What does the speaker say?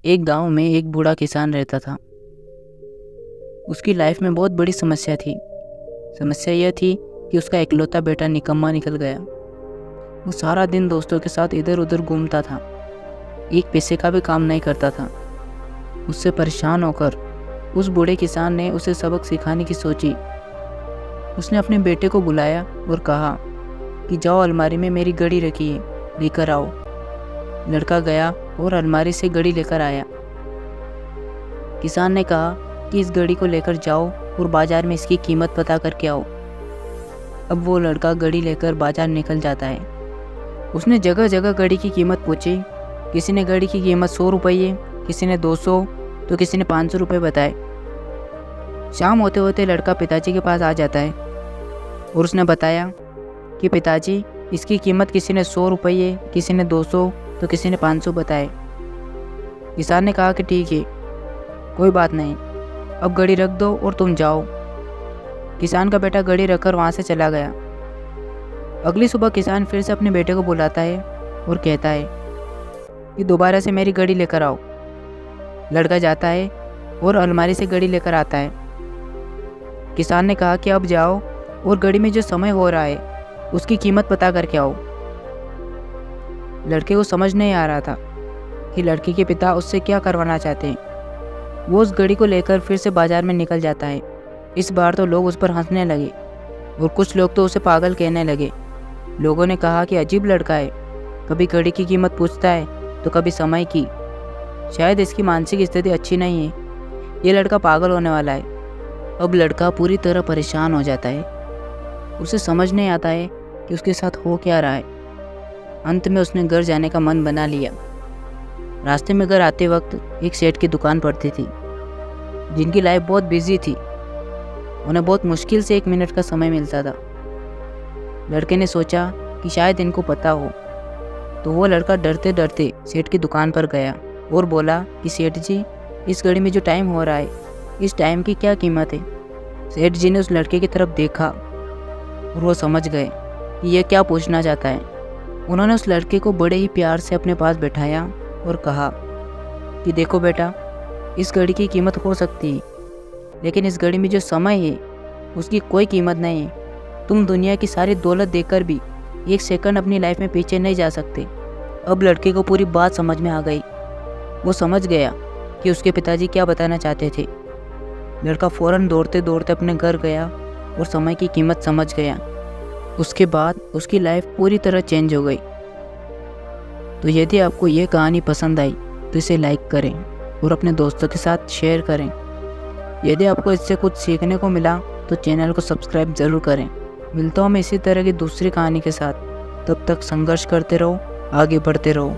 एक गांव में एक बूढ़ा किसान रहता था। उसकी लाइफ में बहुत बड़ी समस्या थी। समस्या यह थी कि उसका इकलौता बेटा निकम्मा निकल गया। वो सारा दिन दोस्तों के साथ इधर उधर घूमता था, एक पैसे का भी काम नहीं करता था। उससे परेशान होकर उस बूढ़े किसान ने उसे सबक सिखाने की सोची। उसने अपने बेटे को बुलाया और कहा कि जाओ, अलमारी में मेरी घड़ी रखी है, लेकर आओ। लड़का गया और अलमारी से घड़ी लेकर आया। किसान ने कहा कि इस घड़ी को लेकर जाओ और बाजार में इसकी कीमत पता करके आओ। अब वो लड़का घड़ी लेकर बाजार निकल जाता है। उसने जगह जगह घड़ी की कीमत पूछी। किसी ने घड़ी की कीमत 100 रुपये, किसी ने 200, तो किसी ने 500 रुपये बताए। शाम होते होते लड़का पिताजी के पास आ जाता है और उसने बताया कि पिताजी, इसकी कीमत किसी ने 100 रुपये, किसी ने 200, तो किसी ने 500 बताए। किसान ने कहा कि ठीक है, कोई बात नहीं, अब घड़ी रख दो और तुम जाओ। किसान का बेटा घड़ी रखकर वहाँ से चला गया। अगली सुबह किसान फिर से अपने बेटे को बुलाता है और कहता है कि दोबारा से मेरी घड़ी लेकर आओ। लड़का जाता है और अलमारी से घड़ी लेकर आता है। किसान ने कहा कि अब जाओ और घड़ी में जो समय हो रहा है उसकी कीमत पता करके आओ। लड़के को समझ नहीं आ रहा था कि लड़के के पिता उससे क्या करवाना चाहते हैं। वो उस घड़ी को लेकर फिर से बाजार में निकल जाता है। इस बार तो लोग उस पर हंसने लगे और कुछ लोग तो उसे पागल कहने लगे। लोगों ने कहा कि अजीब लड़का है, कभी घड़ी की कीमत पूछता है तो कभी समय की। शायद इसकी मानसिक स्थिति अच्छी नहीं है, ये लड़का पागल होने वाला है। अब लड़का पूरी तरह परेशान हो जाता है। उसे समझ नहीं आता है कि उसके साथ हो क्या रहा है। अंत में उसने घर जाने का मन बना लिया। रास्ते में घर आते वक्त एक सेठ की दुकान पड़ती थी, जिनकी लाइफ बहुत बिजी थी। उन्हें बहुत मुश्किल से 1 मिनट का समय मिलता था। लड़के ने सोचा कि शायद इनको पता हो, तो वो लड़का डरते डरते सेठ की दुकान पर गया और बोला कि सेठ जी, इस घड़ी में जो टाइम हो रहा है, इस टाइम की क्या कीमत है। सेठ जी ने उस लड़के की तरफ देखा और वो समझ गए कि ये क्या पूछना चाहता है। उन्होंने उस लड़के को बड़े ही प्यार से अपने पास बैठाया और कहा कि देखो बेटा, इस घड़ी की कीमत हो सकती है, लेकिन इस घड़ी में जो समय है उसकी कोई कीमत नहीं है। तुम दुनिया की सारी दौलत देकर भी 1 सेकंड अपनी लाइफ में पीछे नहीं जा सकते। अब लड़के को पूरी बात समझ में आ गई। वो समझ गया कि उसके पिताजी क्या बताना चाहते थे। लड़का फ़ौरन दौड़ते दौड़ते अपने घर गया और समय की कीमत समझ गया। उसके बाद उसकी लाइफ पूरी तरह चेंज हो गई। तो यदि आपको ये कहानी पसंद आई तो इसे लाइक करें और अपने दोस्तों के साथ शेयर करें। यदि आपको इससे कुछ सीखने को मिला तो चैनल को सब्सक्राइब ज़रूर करें। मिलता हूँ मैं इसी तरह की दूसरी कहानी के साथ। तब तक संघर्ष करते रहो, आगे बढ़ते रहो।